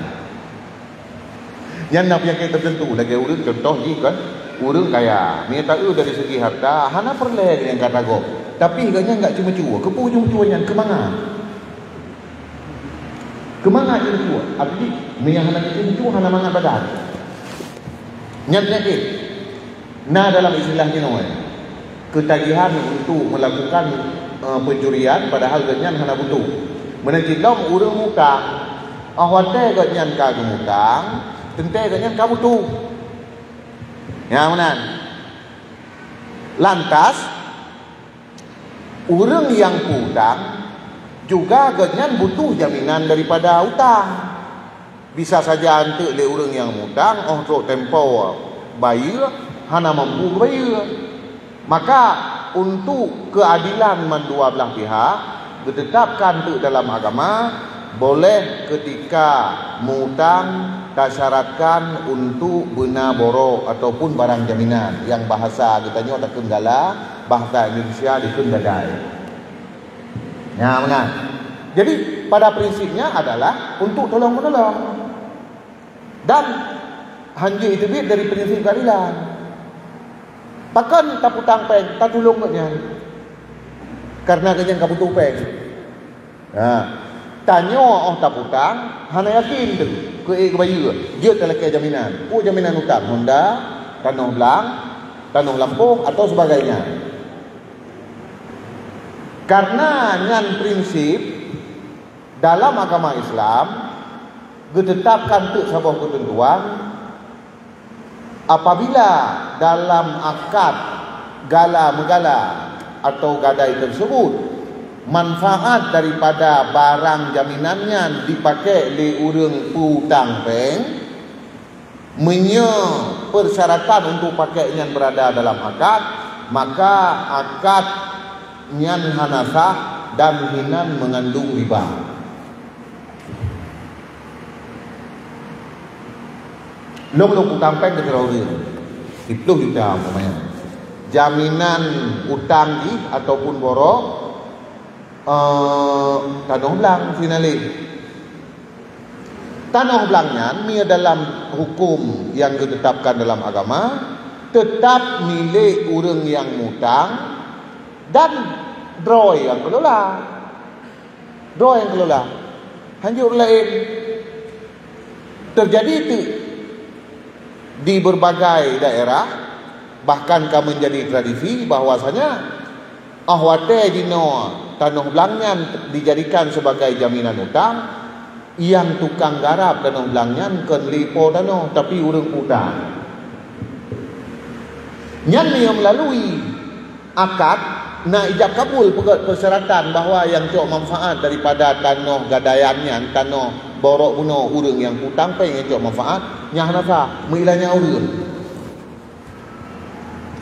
Nyan nak penyakit tertentu lagi urang contoh kan urang kaya, ni tahu dari segi harta hana perle dengan kata go. Tapi ganya enggak cuma-cuma, kepu cuma-cuma nyan kemangan. Kemangan itu cuma, arti ni hana cuma hana mangan badan. Nyan penyakit. Nah dalam istilahnya namanya ketagihan untuk melakukan pencurian padahal ganyan hana butuh. Menentikam urang mutang, awate ganyan ka mutang, tente ganyan ka butuh. Ya menan. Lantas urang yang hutang juga ganyan butuh jaminan daripada hutang. Bisa saja ante le urang yang hutang untuk tempo bayar hana mampu bayar. Maka untuk keadilan dua belah pihak ditetapkan tu dalam agama boleh ketika mutang tasyaratkan untuk bena borok ataupun barang jaminan yang bahasa kita nyata kendala, bahasa Indonesia dikendadai. Ya benar. Jadi pada prinsipnya adalah untuk tolong menolong dan hanya itu dari prinsip keadilan. Pakan tak putang peng, tak tolong katnya. Karena kenyan kabutuh peng. Nah, tanya tak putang, hana yakin tu. Ke bayu, dia telah ke jaminan. Jaminan hutang Honda, tanah belang, tanah Lampung atau sebagainya. Karena ngan prinsip dalam agama Islam ditetapkan tu sebuah ketentuan. Apabila dalam akad gala megala atau gadai tersebut manfaat daripada barang jaminannya dipakai oleh urang putang peng, persyaratan untuk pakai nyan berada dalam akad, maka akad nyan hanasah dan hinan mengandung riba. Long utang peng ke teroris 10 juta umpamanya. Jaminan utang di ataupun borok tanah belang finale. Tanah belangnya ni dalam hukum yang ditetapkan dalam agama tetap milik orang yang ngutang dan droy yang kelola. Droy yang kelola. Hanjur lain terjadi itu di berbagai daerah, bahkan kami menjadi tradisi bahwasanya ahwate dino tanah belangnya dijadikan sebagai jaminan utang, yang tukang garap tanah belangnya kan lipo tanah tapi urang utang. Nyan yang melalui akad na ijab kabul persyaratan bahawa yang cok manfaat daripada tanah gadayannya, tanah borok guna urang yang utang peng yang cok manfaat nyah nasa meilahnya urang.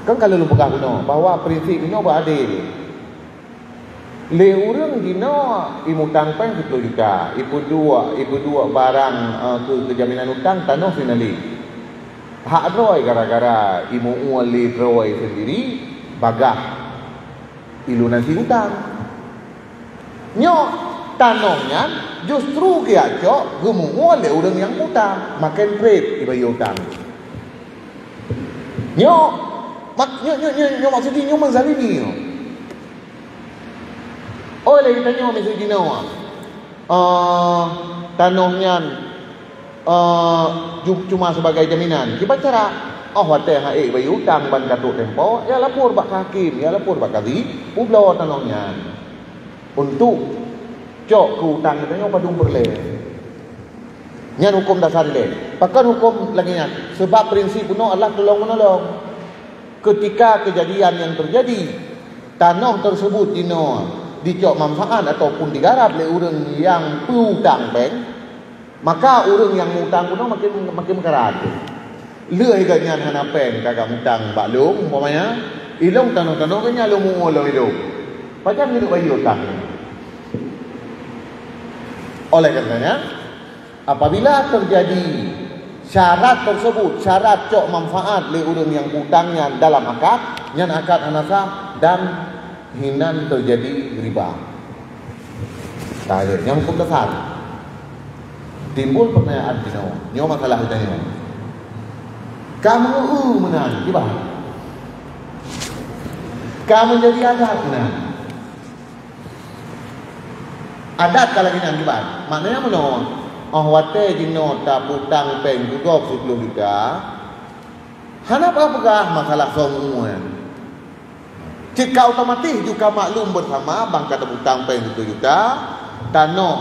Kan kalau lu pegang guna bahawa prinsip guna beradil. Le urang dino imutang peng 10 juta, ibu dua barang ke jaminan utang tanah finali. Hak roy gara-gara imu uali roy sendiri bagah ilunan si utang. Nyo tanahnya justru dia cok gemu oleh orang yang utang makin trade ibayu utang. Nyo maksudnya nyo menzalimi. Oleh kita nyo misalnya tanahnya cuma sebagai jaminan. Kita cara wate hae bayu utang ban katuk tempo ya lapor bak hakim, ya lapor bak kadi ublaw tanahnya untuk cok ke utang kita nyo padung berle. Nyan hukum dasar le. Pakan hukum lagi nya sebab prinsip kuno adalah tolong menolong. Ketika kejadian yang terjadi tanah tersebut dino dicok manfaat ataupun digarap oleh orang yang piutang peng, maka orang yang mutang kuno makin kerat. Leuy ganyan hana peng kagak mutang baklung umpamanya ilong tanah-tanah nya lu mungol hidup. Macam hidup bayi utang. Oleh karenanya apabila terjadi syarat tersebut, syarat cok manfaat le orang yang utangnya dalam akad, nyan akad hanasah dan hinan terjadi riba. Tanya yang hukum dasar. Timbul pertanyaan dino, nyo masalah tanya. Kamu menang, gimana? Kamu jadi adat menang. Adat kalau gini gimana? Maknanya mana? Ahwate dino tak putang peng juga 10 juta. Hanapakah masalah semua? Jika otomatis juga maklum bersama bangka utang peng 10 juta, tanah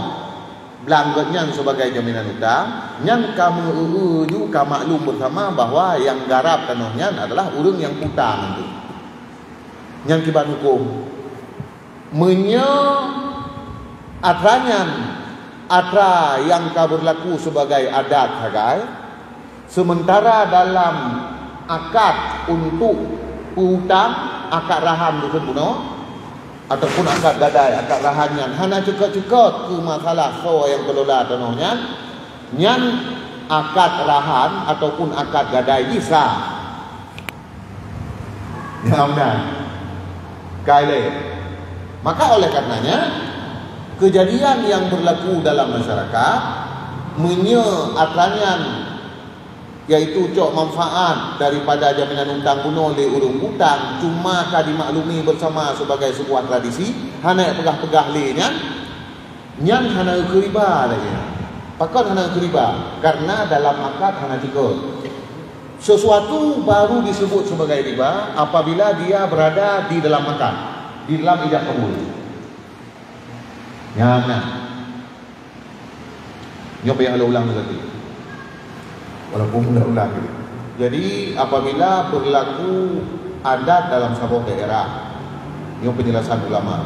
belanggetnya sebagai jaminan utang, nyan kamu juga maklum bersama bahwa yang garap tanahnya adalah urang yang utang itu. Nyan kibat hukum atra yang berlaku sebagai adat hagai, sementara dalam akad untuk utang, akad raham itu guna ataupun akad gadai, akad rahannya hanya cekot-cekot ke masalah so yang kelola tanahnya, nyan akad rahan ataupun akad gadai bisa. Ya benar. Kali. Maka oleh karenanya kejadian yang berlaku dalam masyarakat atranya yaitu cok manfaat daripada jaminan utang kuno oleh urung utang cuma dimaklumi bersama sebagai sebuah tradisi hanya pegah-pegah lenya nyan hanya riba lagi. Pakan hanya riba karena dalam akad hanya tiga. Sesuatu baru disebut sebagai riba apabila dia berada di dalam akad, di dalam ijab kabul. Ya benar. Nyoba yang ulang lagi. Walaupun sudah ulang. Jadi apabila berlaku adat dalam sebuah daerah, ini penjelasan ulama.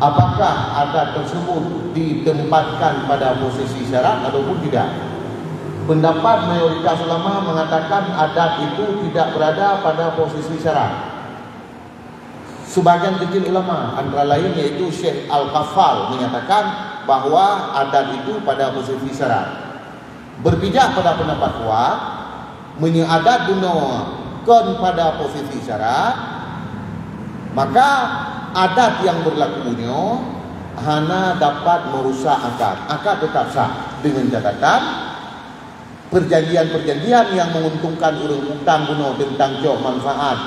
Apakah adat tersebut ditempatkan pada posisi syarat ataupun tidak? pendapat mayoritas ulama mengatakan adat itu tidak berada pada posisi syarat. Sebagian kecil ulama, antara lain yaitu Syekh Al-Kafal, menyatakan bahwa adat itu pada posisi syarat. Berpijak pada pendapat kuat, adat gunakan pada posisi syarat, maka adat yang berlakunya hanya dapat merusak akad. Akad tetap sah dengan catatan perjanjian-perjanjian yang menguntungkan orang hutang guna tentang jauh manfaat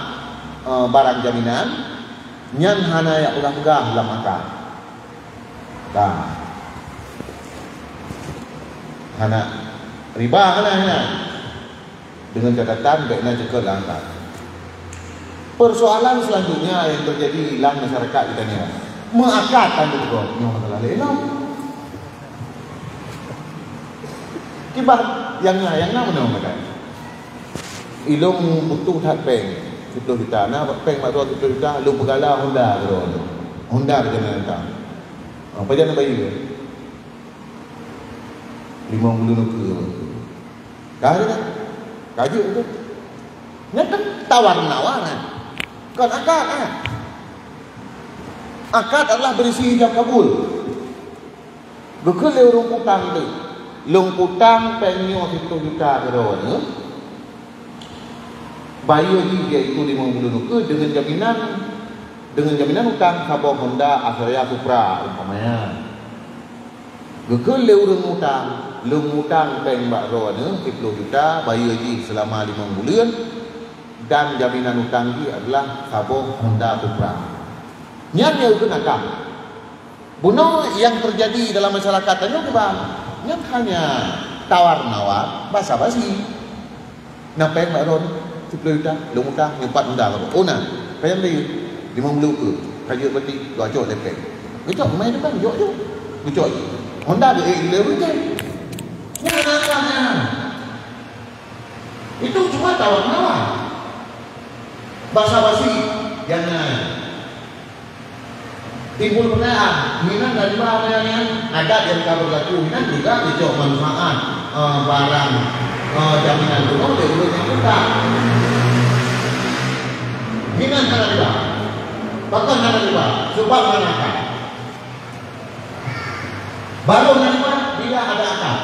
barang jaminan nyan hana ya ulah megah dalam akad. Hana riba hana dengan catatan baiknya juga langkah. Persoalan selanjutnya yang terjadi dalam masyarakat kita ni, mengakatkan juga yang masalah lelang. Kibat yang mana mereka? Ilung butuh tak peng, butuh kita. Nah peng makro butuh kita. Lu pegala Honda tu, Honda berjalan kita. Apa jangan bayi tu? 50 nuker. Kaji tu. Nyata tawar-menawaran. Kan akad akad adalah berisi ijab kabul. Bekal orang hutang tu. Long hutang penyo 1 juta kerana bayar dia itu 50 nuker dengan jaminan hutang Sabah Honda Asalaya Supra umpamanya. Bekal orang hutang peng bakroana 10 juta bayar dia selama 5 bulan. Dan jaminan hutang dia adalah Sabah Honda Supra. Yang dia gunakan. Bunuh yang terjadi dalam masyarakat itu bang. Yang hanya tawar-menawar, basa-basi. Nampak Mbak Ron 10 juta, lu hutang, 4 Honda apa? Oh nah, kaya dia 50 ke? Kaya berarti dua jok lepek. Gecok main depan, jok. Gecok. Honda dia gila betul. Yang nakaknya. Itu cuma tawar-menawar. Basa-basi jangan timbul pertanyaan minat dari mana yang adat yang tak berlaku minat juga dicok manfaat barang jaminan rumah oleh yang kita minat ada riba bahkan ada riba sebab manakah baru riba bila ada akad.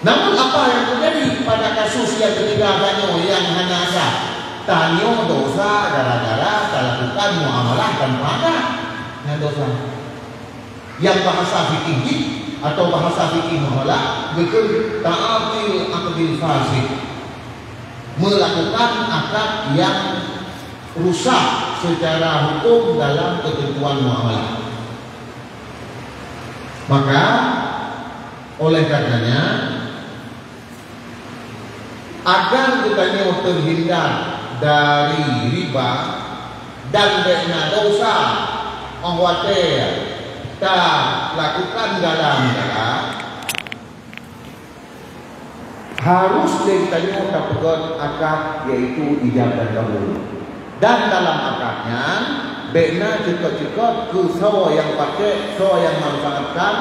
Namun apa yang terjadi pada kasus yang ketiga yang hanya akad? Tanyo dosa gara-gara lakukan muamalah tanpa akad. Yang dosa. Yang bahasa fikih atau bahasa fikih muamalah betul ta'atil aqdil fasid. Melakukan akad yang rusak secara hukum dalam ketentuan muamalah. Maka oleh karenanya agar kita terhindar dari riba dan dana dosa khawatir tak lakukan dalam harus ditanya terpegang akad yaitu ijab dan kabul. Dan dalam akadnya bena cekot-cekot ke sawa yang pakai, sawa yang manfaatkan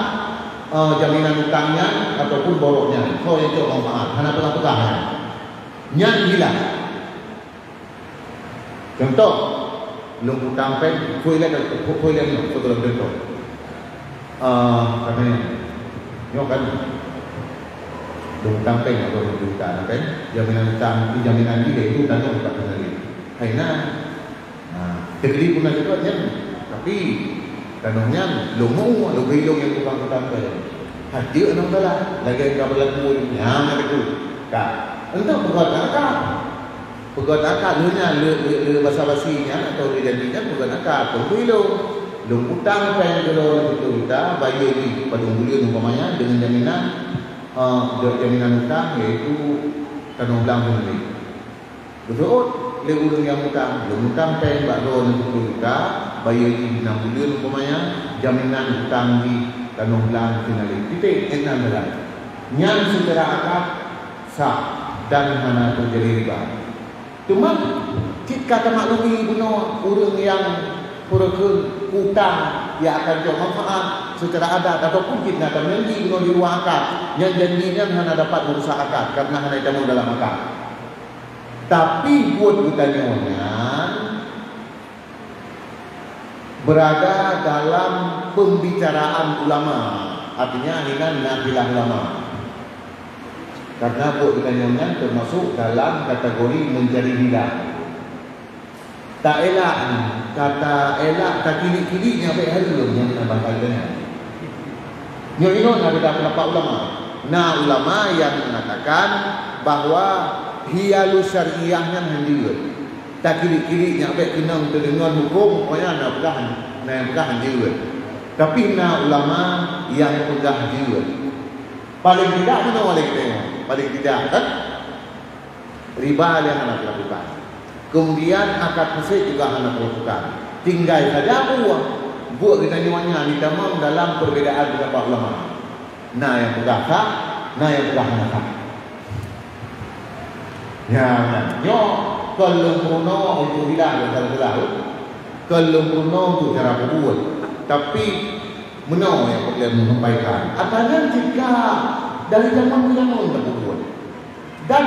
jaminan hutangnya ataupun boroknya, sawa yang cekot manfaat, hanya pegang nyan hilang. Contoh, lu hutang pen, kuilan ni, betul betul. Katanya, nyo kan, lu hutang pen atau lu hutang pen, jaminan hutang, jaminan dia itu tanya hutang sendiri. Karena, tegri pun ada juga tapi tanahnya lu mau, lu bilong yang hutang pen. Hadir enam belah, lagi yang berlaku, yang ada tu, kak. Untuk pegang akad le basa-basinya atau janjinya pegang akad tu lu hutang pen kalau itu kita bayar di pada bulan umpamanya dengan jaminan hutang iaitu tanah ulang sendiri. Betul le urang yang hutang pen bakro itu kita bayar di 6 bulan umpamanya jaminan hutang di tanah ulang sendiri. Titik enam belas. Yang secara akad sah dan mana terjadi riba. Cuma kita maklumi guna orang yang purukun hutang yang akan jauh manfaat secara adat ataupun kita akan janji dengan di luar akad yang janjinya hanya dapat merusak akad karena hanya temu dalam akad. Tapi buat kita nyonya berada dalam pembicaraan ulama, artinya hina ulama. Karena buat kita nyonya termasuk dalam kategori menjadi hilang. Tak elak, kata elak tak kiri-kirinya baik hari belum yang kita bangkainya. Nyo ada pendapat ulama. Nah, ulama yang mengatakan bahawa hialus syariahnya hendir. Tak kiri-kirinya baik kena dengan hukum, pokoknya nak pegang hendir. Tapi nah ulama yang pegang hendir. Paling tidak mana boleh kita tengok. Paling tidak kan riba yang anak lakukan. Kemudian akad fasik juga anak lakukan. Tinggal saja buat kita nyuanya ditamam dalam perbedaan pendapat ulama. Nah yang pegang sah, nah yang pegang sah. Ya, nyo kalau kuno untuk hilang kalau kalau kuno untuk cara berbuat. Tapi mana yang boleh menyampaikan? Apanya jika dari zaman ke zaman kita berbuat dan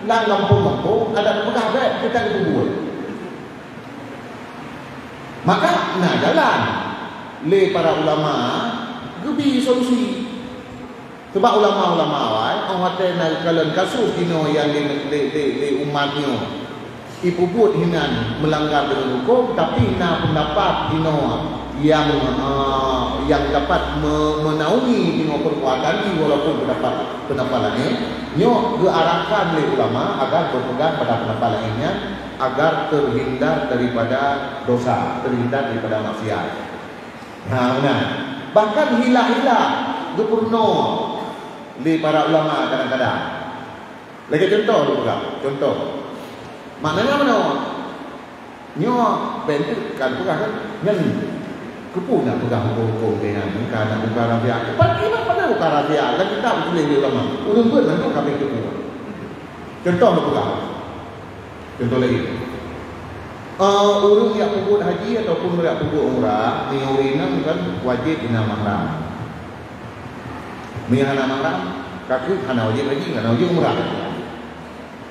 lang kampung-kampung ada pegawai kita berbuat. Maka nah jalan le para ulama gebi solusi. Sebab ulama-ulama awal orang nak kalau kasus dino yang le umatnya ibu buat hinan melanggar dengan hukum tapi na pendapat dino yang dapat menaungi dino perbuatan ini walaupun pendapat lain nyo diarahkan oleh ulama agar berpegang pada pendapat lainnya agar terhindar daripada dosa, terhindar daripada maksiat. Nah, bahkan hilah-hilah gubernur di para ulama kadang-kadang. Lagi contoh dulu contoh. Maknanya mana? Nyo bentuk kan pegang kan? Yang kepu nak pegang hukum dengan karena bukan rahasia. Pada bukan rahasia. Dan kita boleh di ulama. Ulun pun nanti kami kepu. Contoh nak pegang. Contoh lagi. Urung yang pukul haji ataupun yang pukul umrah di urinam kan wajib ina mahram. Mihana mahram kaki hana wajib haji, hana wajib umrah.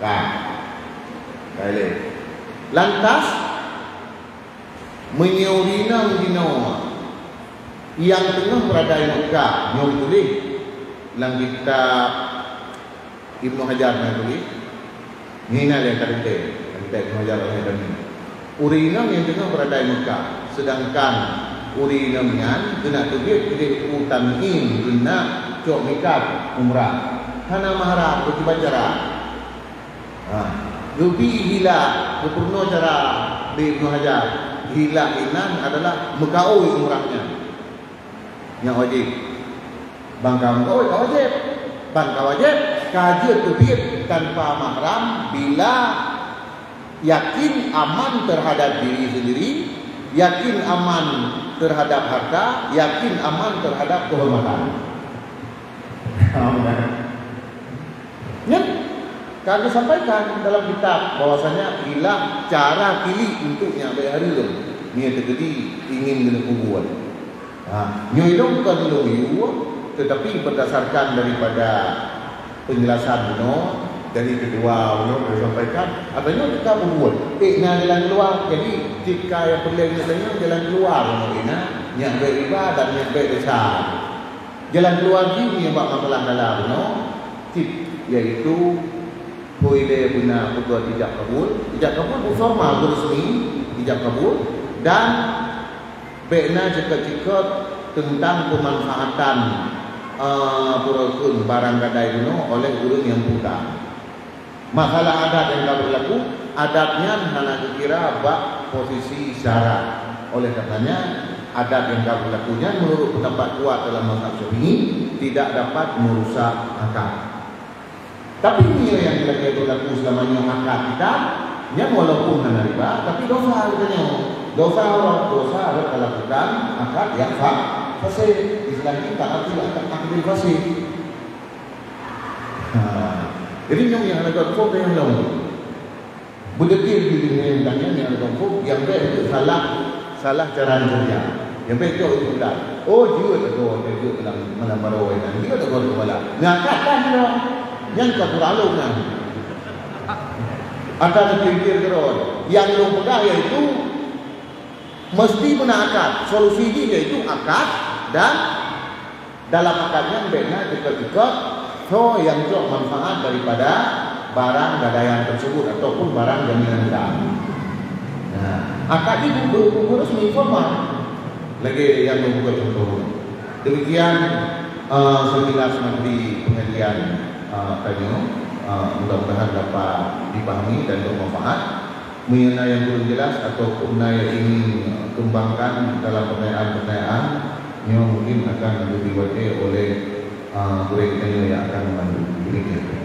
Kan. Baik. Lantas menyurinam di Noah yang tengah berada di Mekah yang tulis dalam kitab Ibnu Hajar yang tulis ini yang terkait Ibnu Hajar yang terkait urinam yang tengah berada di Mekah sedangkan urinamnya kena tulis di utamin kena cok mikat umrah hana mahram bertiba cara lebih hilang berpurno cara di Ibnu Hajar hilang inan adalah mekaui umrahnya yang wajib bangka wajib kaji terbit tanpa mahram bila yakin aman terhadap diri sendiri, yakin aman terhadap harta, yakin aman terhadap kehormatan. Ya, kami sampaikan dalam kitab bahwasanya bila cara pilih untuknya bayar dulu. Ni terjadi ingin kena kubuat. Nyuidong kan loyu tetapi berdasarkan daripada penjelasan Buno dari kedua Buno disampaikan adanya kita kubuat. Nak jalan keluar. Jadi jika yang perlu tanya jalan keluar Buno yang beribadah dan yang berdesar. Jalan keluar ini yang buat masalah dalam Buno iaitu boleh guna juga tidak kabul formal resmi tidak kabul dan bena jika tentang pemanfaatan purukun barang gadai kuno oleh urang yang buta. Masalah adat yang tak berlaku, adatnya hanya dikira bak posisi syarat. Oleh karenanya adat yang tak berlakunya menurut pendapat kuat dalam mazhab Syafi'i tidak dapat merusak akad. Tapi ini yang kita berlaku selamanya akad kita, yang walaupun hanya riba, tapi dosa katanya. Dosa harus lakukan akad yang fasih. Istilahnya tak arti akad fasih. Jadi yang ada konflik yang lain. Berdetil di dunia yang ada konflik yang baik salah salah cara kerja. Yang betul itu dah. Oh juga tegur, juga dalam malam barawai dan juga tegur kepala. Ngakatkan dia, yang kau terlalu kan. Ada terpikir terus. Yang lu pegang iaitu mesti guna akad. Solusinya iaitu akad dan dalam akadnya benar dekat-dekat so yang jauh manfaat daripada barang gadaian tersebut ataupun barang jaminan sah. Nah, akad itu resmi formal. Lagi yang membuka contoh. Demikian sekilas materi pengajian tadi. Mudah-mudahan dapat dipahami dan bermanfaat. Mengenai yang belum jelas ataupun yang ingin kembangkan dalam pertanyaan-pertanyaan yang mungkin akan dibuat oleh guru yang akan membantu.